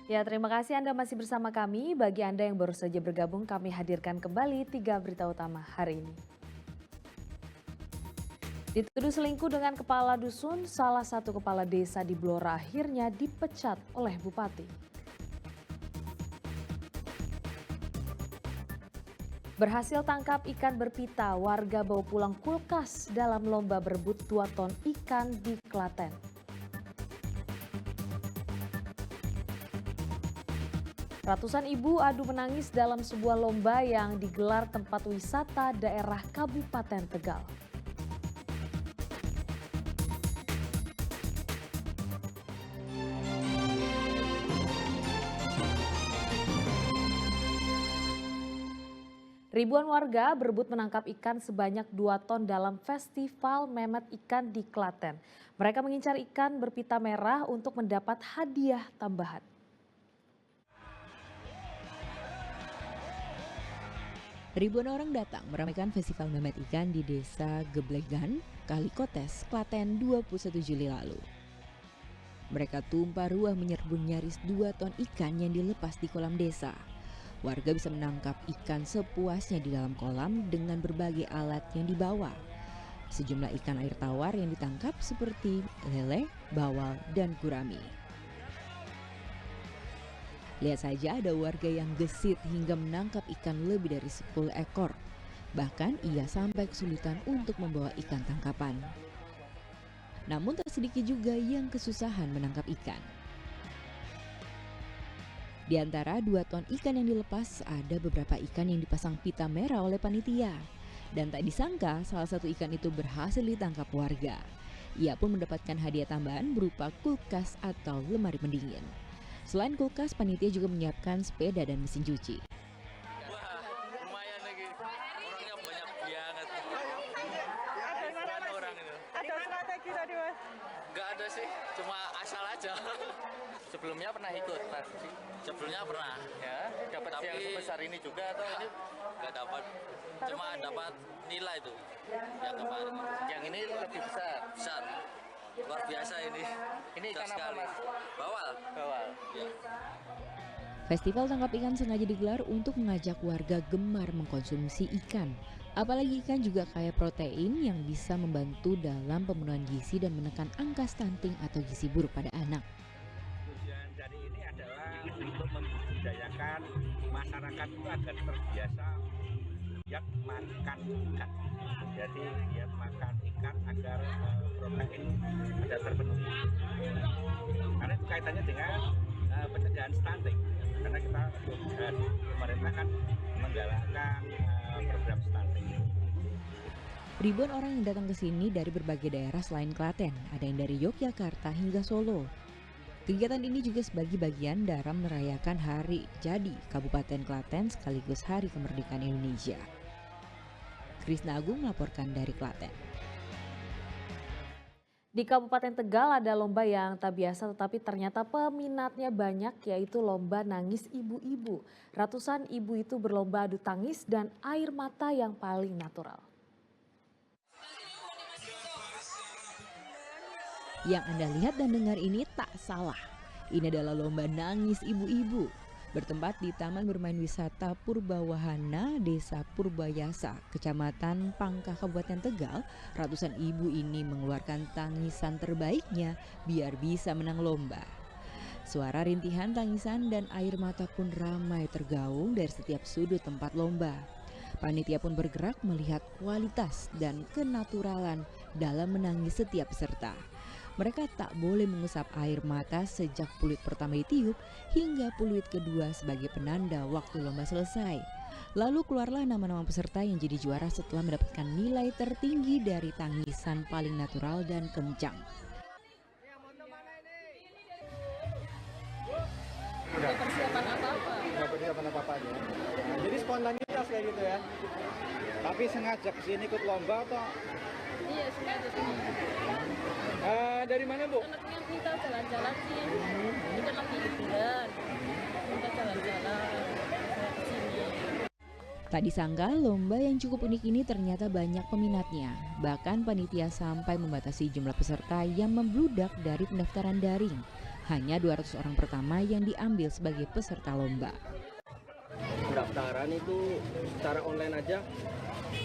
Ya, terima kasih Anda masih bersama kami. Bagi Anda yang baru saja bergabung, kami hadirkan kembali 3 berita utama hari ini. Dituduh selingkuh dengan kepala dusun, salah satu kepala desa di Blora akhirnya dipecat oleh bupati. Berhasil tangkap ikan berpita, warga bawa pulang kulkas dalam lomba berebut 2 ton ikan di Klaten. Ratusan ibu adu menangis dalam sebuah lomba yang digelar tempat wisata daerah Kabupaten Tegal. Ribuan warga berebut menangkap ikan sebanyak 2 ton dalam festival memet ikan di Klaten. Mereka mengincar ikan berpita merah untuk mendapat hadiah tambahan. Ribuan orang datang meramaikan festival memet ikan di desa Geblegan, Kalikotes, Klaten 21 Juli lalu. Mereka tumpah ruah menyerbu nyaris 2 ton ikan yang dilepas di kolam desa. Warga bisa menangkap ikan sepuasnya di dalam kolam dengan berbagai alat yang dibawa. Sejumlah ikan air tawar yang ditangkap seperti lele, bawal, dan gurami. Lihat saja ada warga yang gesit hingga menangkap ikan lebih dari 10 ekor. Bahkan ia sampai kesulitan untuk membawa ikan tangkapan. Namun tak sedikit juga yang kesusahan menangkap ikan. Di antara 2 ton ikan yang dilepas, ada beberapa ikan yang dipasang pita merah oleh panitia. Dan tak disangka salah satu ikan itu berhasil ditangkap warga. Ia pun mendapatkan hadiah tambahan berupa kulkas atau lemari pendingin. Selain kulkas, panitia juga menyiapkan sepeda dan mesin cuci. Wah, lumayan lagi. Orangnya banyak banget. Orang itu. Ada strategi tadi, Mas? Nggak ada sih, cuma asal aja. Sebelumnya pernah ikut, Mas? Sebelumnya pernah. Ya, dapat Tapi yang sebesar ini juga atau ini nggak dapat. Cuma dapat nilai itu. Yang kemarin. yang ini lebih besar? Besar. Luar biasa ini. Ini Besar ikan apa, sekali. Mas? Bawal. Bawal. Ya. Festival tangkap ikan sengaja digelar untuk mengajak warga gemar mengkonsumsi ikan. Apalagi ikan juga kaya protein yang bisa membantu dalam pemenuhan gizi dan menekan angka stunting atau gizi buruk pada anak. Tujuan dari ini adalah untuk membudayakan masyarakat itu agar terbiasa giat makan ikan. Jadi giat makan ikan agar protein ada terpenuhi. Karena itu kaitannya dengan pencegahan stunting. Karena kita pemerintah kan menggalakkan program stunting. Ribuan orang yang datang ke sini dari berbagai daerah selain Klaten, ada yang dari Yogyakarta hingga Solo. Kegiatan ini juga sebagai bagian dalam merayakan Hari Jadi Kabupaten Klaten sekaligus Hari Kemerdekaan Indonesia. Krisna Agung melaporkan dari Klaten. Di Kabupaten Tegal ada lomba yang tak biasa tetapi ternyata peminatnya banyak, yaitu lomba nangis ibu-ibu. Ratusan ibu itu berlomba adu tangis dan air mata yang paling natural. Yang Anda lihat dan dengar ini tak salah. Ini adalah lomba nangis ibu-ibu. Bertempat di Taman Bermain Wisata Purbawahana, Desa Purbayasa, Kecamatan Pangkah, Kabupaten Tegal, ratusan ibu ini mengeluarkan tangisan terbaiknya biar bisa menang lomba. Suara rintihan tangisan dan air mata pun ramai tergaung dari setiap sudut tempat lomba. Panitia pun bergerak melihat kualitas dan kenaturalan dalam menangis setiap peserta. Mereka tak boleh mengusap air mata sejak peluit pertama ditiup hingga peluit kedua sebagai penanda waktu lomba selesai. Lalu keluarlah nama-nama peserta yang jadi juara setelah mendapatkan nilai tertinggi dari tangisan paling natural dan kencang. Udah persiapan apa-apa? Nggak persiapan apa-apa aja. Nah, jadi spontanitas kayak gitu ya. Tapi sengaja kesini ikut lomba atau? Iya, sengaja sini. Dari mana, Bu? Anaknya kita jalan-jalan sih. Kita lagi liburan. Kita jalan-jalan. Saya kesini. Tak disangka lomba yang cukup unik ini ternyata banyak peminatnya. Bahkan panitia sampai membatasi jumlah peserta yang membludak dari pendaftaran daring. Hanya 200 orang pertama yang diambil sebagai peserta lomba. Pendaftaran itu secara online aja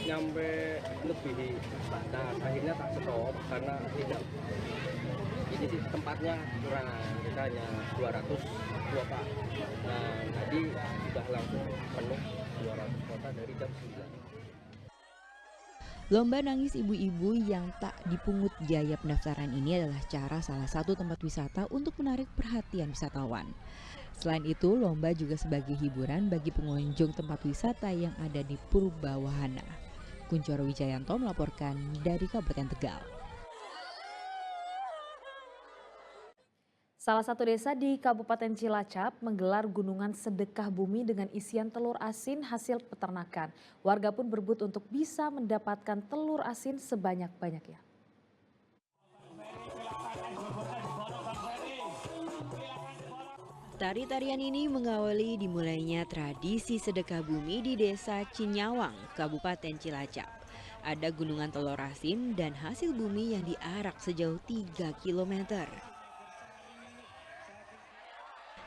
nyampe lebih. Nah, akhirnya tak stop karena tidak ini sih tempatnya kurang, kita hanya 200 kuota. Nah, tadi sudah langsung penuh 200 kuota dari jam 9. Lomba nangis ibu-ibu yang tak dipungut biaya pendaftaran ini adalah cara salah satu tempat wisata untuk menarik perhatian wisatawan. Selain itu, lomba juga sebagai hiburan bagi pengunjung tempat wisata yang ada di Purbawahana. Kuncoro Wijayanto melaporkan dari Kabupaten Tegal. Salah satu desa di Kabupaten Cilacap menggelar gunungan sedekah bumi dengan isian telur asin hasil peternakan. Warga pun berebut untuk bisa mendapatkan telur asin sebanyak-banyaknya. Tari-tarian ini mengawali dimulainya tradisi sedekah bumi di Desa Cinyawang, Kabupaten Cilacap. Ada gunungan telur asin dan hasil bumi yang diarak sejauh 3 km.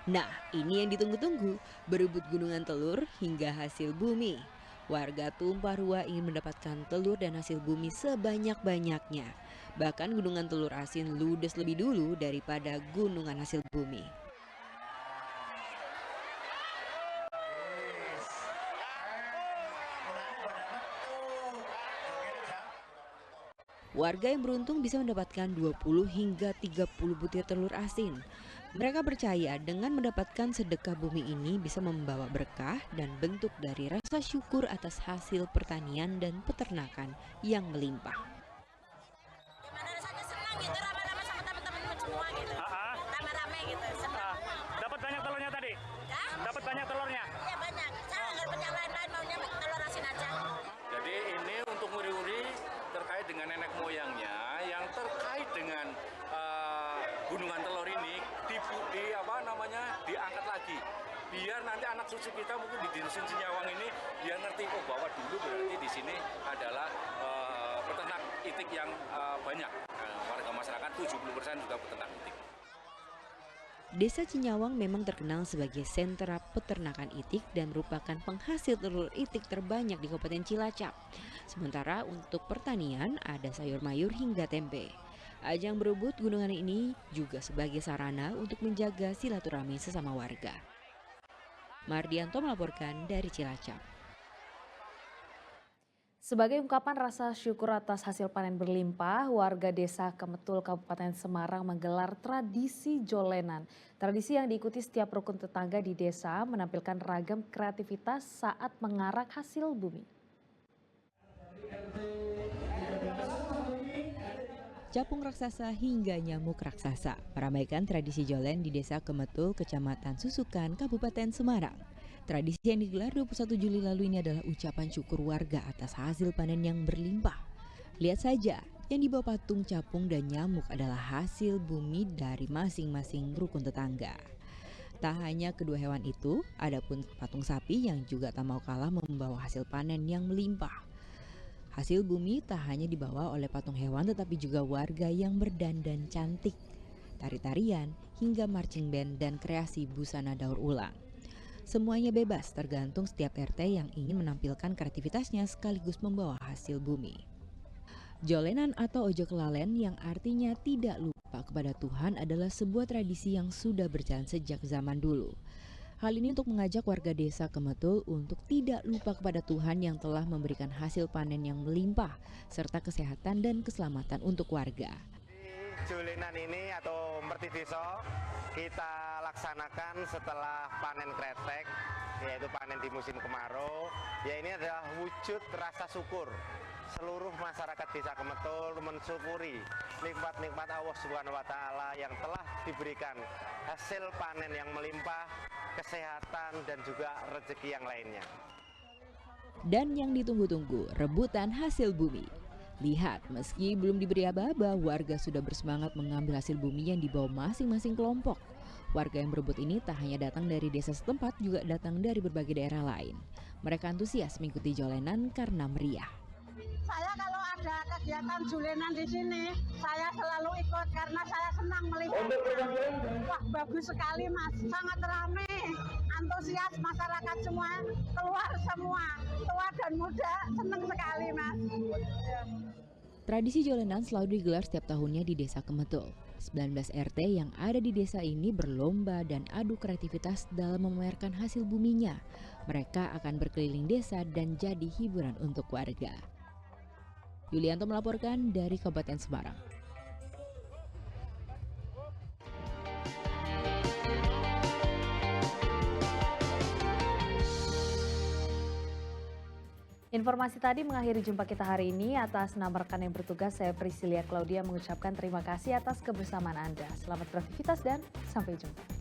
Nah, ini yang ditunggu-tunggu, berebut gunungan telur hingga hasil bumi. Warga tumpah ruah ingin mendapatkan telur dan hasil bumi sebanyak-banyaknya. Bahkan gunungan telur asin ludes lebih dulu daripada gunungan hasil bumi. Warga yang beruntung bisa mendapatkan 20 hingga 30 butir telur asin. Mereka percaya dengan mendapatkan sedekah bumi ini bisa membawa berkah dan bentuk dari rasa syukur atas hasil pertanian dan peternakan yang melimpah. Gimana rasanya senang gitu, rame-rame sama teman-teman semua gitu. Rame-rame gitu, senang. Dapat banyak telurnya tadi? Dapat banyak telurnya? Iya banyak, saya nggak banyak lain-lain, maunya telur asin aja. Jadi ini untuk nguri-nguri terkait dengan nenek moyangnya yang terkait dengan gunungan telur ini diangkat lagi biar nanti anak cucu kita mungkin di Dusun Cinyawang ini dia ngerti bahwa dulu berarti di sini adalah peternak itik yang banyak. Warga masyarakat 70% juga peternak itik. Desa Cinyawang memang terkenal sebagai sentra peternakan itik dan merupakan penghasil telur itik terbanyak di Kabupaten Cilacap. Sementara untuk pertanian ada sayur mayur hingga tempe. Ajang berebut gunungan ini juga sebagai sarana untuk menjaga silaturahmi sesama warga. Mardianto melaporkan dari Cilacap. Sebagai ungkapan rasa syukur atas hasil panen berlimpah, warga desa Kemetul Kabupaten Semarang menggelar tradisi jolenan. Tradisi yang diikuti setiap rukun tetangga di desa menampilkan ragam kreativitas saat mengarak hasil bumi. Capung raksasa hingga nyamuk raksasa meramaikan tradisi jolen di Desa Kemetul, Kecamatan Susukan, Kabupaten Semarang. Tradisi yang digelar 21 Juli lalu ini adalah ucapan syukur warga atas hasil panen yang berlimpah. Lihat saja, yang dibawa patung capung dan nyamuk adalah hasil bumi dari masing-masing rukun tetangga. Tak hanya kedua hewan itu, ada pun patung sapi yang juga tak mau kalah membawa hasil panen yang melimpah. Hasil bumi tak hanya dibawa oleh patung hewan tetapi juga warga yang berdandan cantik, tari-tarian hingga marching band dan kreasi busana daur ulang. Semuanya bebas tergantung setiap RT yang ingin menampilkan kreativitasnya sekaligus membawa hasil bumi. Jolenan atau ojo kelalen yang artinya tidak lupa kepada Tuhan adalah sebuah tradisi yang sudah berjalan sejak zaman dulu. Hal ini untuk mengajak warga desa Kemetul untuk tidak lupa kepada Tuhan yang telah memberikan hasil panen yang melimpah, serta kesehatan dan keselamatan untuk warga. Jolenan ini atau merti desa kita laksanakan setelah panen kretek, yaitu panen di musim kemarau. Ya ini adalah wujud rasa syukur. Seluruh masyarakat desa Kemetul mensyukuri nikmat-nikmat Allah Subhanahu wa Ta'ala yang telah diberikan hasil panen yang melimpah, kesehatan dan juga rezeki yang lainnya. Dan yang ditunggu-tunggu, rebutan hasil bumi. Lihat, meski belum diberi aba-aba, warga sudah bersemangat mengambil hasil bumi yang dibawa masing-masing kelompok. Warga yang berebut ini tak hanya datang dari desa setempat, juga datang dari berbagai daerah lain. Mereka antusias mengikuti jolenan karena meriah. Saya kalau ada kegiatan jolenan di sini, saya selalu ikut karena saya senang melihat. Wah, bagus sekali Mas, sangat ramai, antusias masyarakat semua, keluar semua, tua dan muda, senang sekali Mas. Tradisi jolenan selalu digelar setiap tahunnya di Desa Kemetul. 19 RT yang ada di desa ini berlomba dan adu kreativitas dalam memamerkan hasil buminya. Mereka akan berkeliling desa dan jadi hiburan untuk warga. Yulianto melaporkan dari Kabupaten Semarang. Informasi tadi mengakhiri jumpa kita hari ini. Atas nama rekan yang bertugas, saya Priscilia Claudia mengucapkan terima kasih atas kebersamaan Anda. Selamat beraktivitas dan sampai jumpa.